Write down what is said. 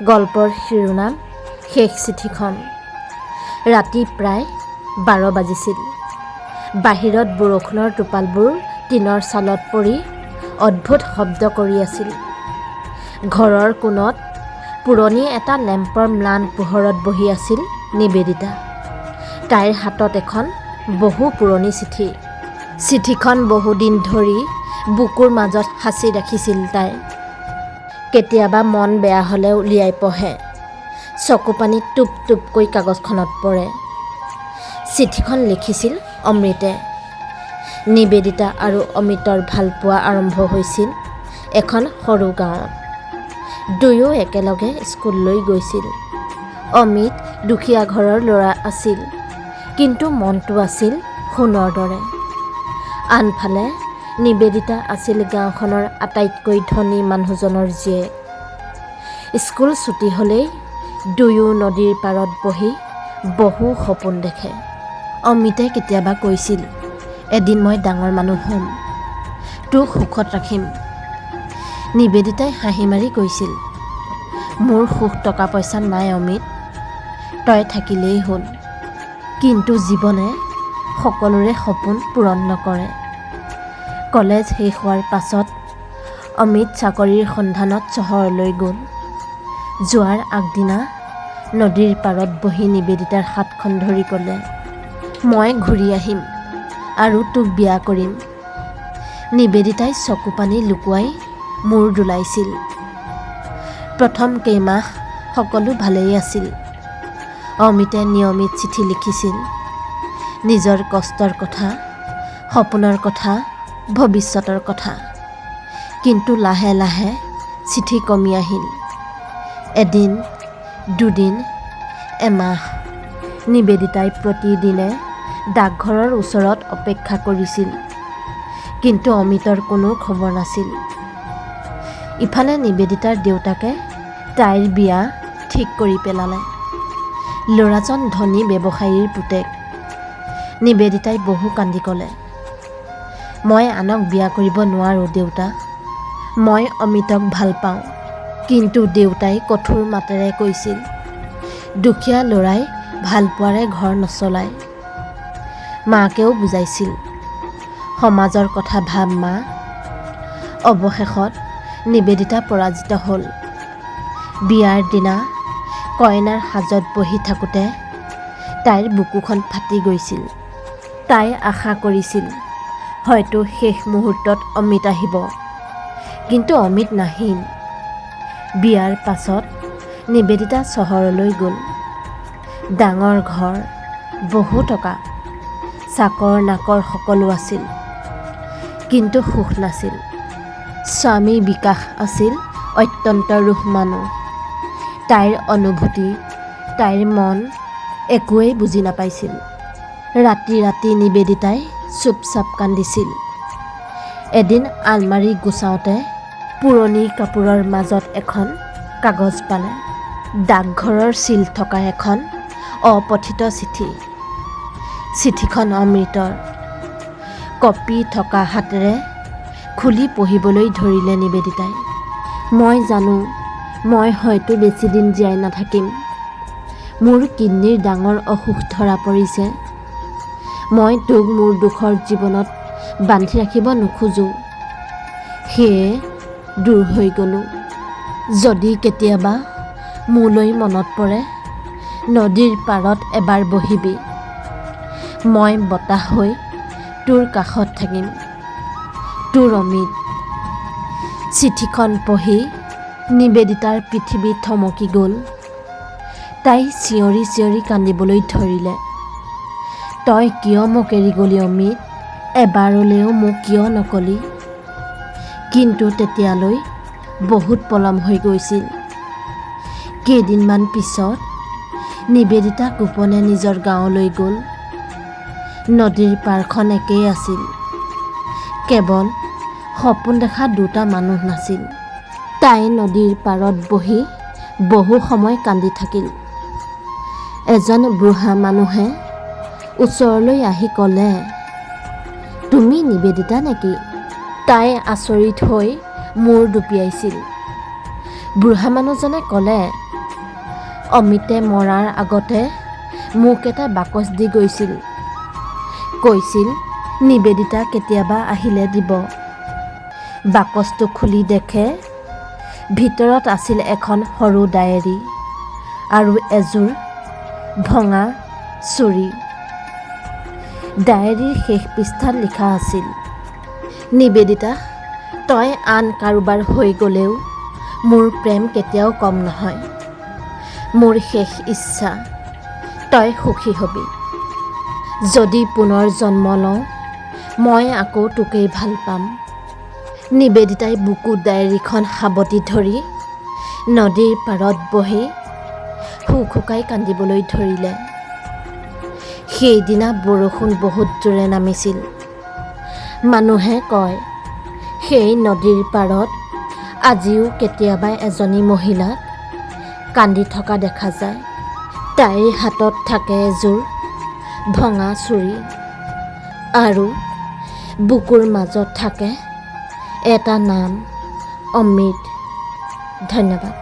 গল্পৰ শিৰোনাম শেষ চিঠিখন। ৰাতি প্ৰায় 12 বাজিছিল। বাহিৰত বৰষুণৰ টোপালবোৰ টিনৰ ছালত পৰি অদ্ভুত শব্দ কৰি আছিল। ঘৰৰ কোণত পুৰণি এটা লেম্পৰ ম্লান পোহৰত বহি আছিল নিবেদিতা। তাইৰ হাতত এখন বহু পুৰণি চিঠি। চিঠিখন বহুদিন ধৰি বুকুৰ মাজত সাঁচি ৰাখিছিল তাই। কেতিয়াবা মন বেয়া হ'লে উলিয়াই পঢ়ে। চকুপানী টোপ টোপকৈ কাগজখনত পৰে। চিঠিখন লিখিছিল অমৃতে। নিবেদিতা আৰু অমৃতৰ ভালপোৱা আৰম্ভ হৈছিল এখন সৰু গাঁৱত। দুয়ো একেলগে স্কুললৈ গৈছিল। অমৃত দুখীয়া ঘৰৰ ল'ৰা আছিল, কিন্তু মনটো আছিল সোণৰ দৰে। আনফালে নিবেদিতা আছিল গাঁওখনৰ আটাইতকৈ ধনী মানুহজনৰ জীয়েক। স্কুল ছুটি হ'লেই দুয়ো নদীৰ পাৰত বহি বহু সপোন দেখে। অমৃতে কেতিয়াবা কৈছিল, এদিন মই ডাঙৰ মানুহ হ'ম, তোক সুখত ৰাখিম। নিবেদিতাই হাঁহি মাৰি কৈছিল, মোৰ সুখ টকা পইচা নাই অমৃত, তই থাকিলেই হ'ল। কিন্তু জীৱনে সকলোৰে সপোন পূৰণ নকৰে। কলেজ শেষ হোৱাৰ পাছত অমৃত চাকৰিৰ সন্ধানত চহৰলৈ গ'ল। যোৱাৰ আগদিনা নদীৰ পাৰত বহি নিবেদিতাৰ হাতখন ধৰি ক'লে, মই ঘূৰি আহিম আৰু তোক বিয়া কৰিম। নিবেদিতাই চকুপানী লুকুৱাই মূৰ দোলাইছিল। প্ৰথম কেইমাহ সকলো ভালেই আছিল। অমৃতে নিয়মিত চিঠি লিখিছিল, নিজৰ কষ্টৰ কথা, সপোনৰ কথা, ভৱিষ্যতৰ কথা। কিন্তু লাহে লাহে চিঠি কমি আহিল। এদিন, দুদিন, এমাহ। নিবেদিতাই প্ৰতিদিনে ডাকঘৰৰ ওচৰত অপেক্ষা কৰিছিল, কিন্তু অমৃতৰ কোনো খবৰ নাছিল। ইফালে নিবেদিতাৰ দেউতাকে তাইৰ বিয়া ঠিক কৰি পেলালে। ল'ৰাজন ধনী ব্যৱসায়ীৰ পুতেক। নিবেদিতাই বহু কান্দি ক'লে, মই আনক বিয়া কৰিব নোৱাৰোঁ দেউতা, মই অমৃতক ভাল পাওঁ। কিন্তু দেউতাই কঠোৰ মাতেৰে কৈছিল, দুখীয়া ল'ৰাই ভালপোৱাৰে ঘৰ নচলায়। মাকেও বুজাইছিল, সমাজৰ কথা ভাব মা। অৱশেষত নিবেদিতা পৰাজিত হ'ল। বিয়াৰ দিনা কইনাৰ সাজত বহি থাকোঁতে তাইৰ বুকুখন ফাটি গৈছিল। তাই আশা কৰিছিল, হয়তো শেষ মুহূৰ্তত অমৃত আহিব, কিন্তু অমৃত নাহিল। বিয়াৰ পাছত নিবেদিতা চহৰলৈ গ'ল। ডাঙৰ ঘৰ, বহু টকা, চাকৰ নাকৰ সকলো আছিল, কিন্তু সুখ নাছিল। স্বামী বিকাশ আছিল অত্যন্ত ৰুহ মানুহ। তাইৰ অনুভূতি, তাইৰ মন একোৱেই বুজি নাপাইছিল। ৰাতি ৰাতি নিবেদিতাই চুপচাপ কান্দিছিল। এদিন আলমাৰি গুচাওঁতে পুৰণি কাপোৰৰ মাজত এখন কাগজ পালে। ডাকঘৰৰ চিল থকা এখন অপঠিত চিঠি। চিঠিখন অমৃতৰ। কপি থকা হাতেৰে খুলি পঢ়িবলৈ ধৰিলে নিবেদিতাই। মই জানো, মই হয়তো বেছিদিন জীয়াই নাথাকিম। মোৰ কিডনীৰ ডাঙৰ অসুখ ধৰা পৰিছে। মই তোক মোৰ দুখৰ জীৱনত বান্ধি ৰাখিব নোখোজোঁ, সেয়ে দূৰ হৈ গ'লোঁ। যদি কেতিয়াবা মোলৈ মনত পৰে, নদীৰ পাৰত এবাৰ বহিবি। মই বতাহ হৈ তোৰ কাষত থাকিম, তোৰ অমৃত। চিঠিখন পঢ়ি নিবেদিতাৰ পৃথিৱী থমকি গ'ল। তাই চিঞৰি চিঞৰি কান্দিবলৈ ধৰিলে, তই কিয় মোক এৰি গ'লি অমৃত? এবাৰলৈও মোক কিয় নকলি? কিন্তু তেতিয়ালৈ বহুত পলম হৈ গৈছিল। কেইদিনমান পিছত নিবেদিতা গোপনে নিজৰ গাঁৱলৈ গ'ল। নদীৰ পাৰখন একেই আছিল, কেৱল সপোন দেখা দুটা মানুহ নাছিল। তাই নদীৰ পাৰত বহি বহু সময় কান্দি থাকিল। এজন বুঢ়া মানুহে ওচৰলৈ আহি ক'লে, তুমি নিবেদিতা নেকি? তাই আচৰিত হৈ মূৰ দুপিয়াইছিল। বুঢ়া মানুহজনে ক'লে, অমিতে মৰাৰ আগতে মোক এটা বাকচ দি গৈছিল। কৈছিল নিবেদিতা কেতিয়াবা আহিলে দিব। বাকচটো খুলি দেখে ভিতৰত আছিল এখন সৰু ডায়েৰী আৰু এযোৰ ভঙা চুৰি। ডায়েৰীৰ শেষ পৃষ্ঠাত লিখা আছিল, নিবেদিতা, তই আন কাৰোবাৰ হৈ গ'লেও মোৰ প্ৰেম কেতিয়াও কম নহয়। মোৰ শেষ ইচ্ছা তই সুখী হবি। যদি পুনৰ জন্ম লওঁ মই আকৌ তোকেই ভাল পাম। নিবেদিতাই বুকুত ডায়েৰীখন সাৱটি ধৰি নদীৰ পাৰত বহি হুকহুকাই কান্দিবলৈ ধৰিলে। সেইদিনা বৰষুণ বহুত জোৰে নামিছিল। মানুহে কয় সেই নদীৰ পাৰত আজিও কেতিয়াবা এজনী মহিলাক কান্দি থকা দেখা যায়। তাইৰ হাতত থাকে এযোৰ ভঙা চুৰি আৰু বুকুৰ মাজত থাকে এটা নাম, অমৃত। ধন্যবাদ।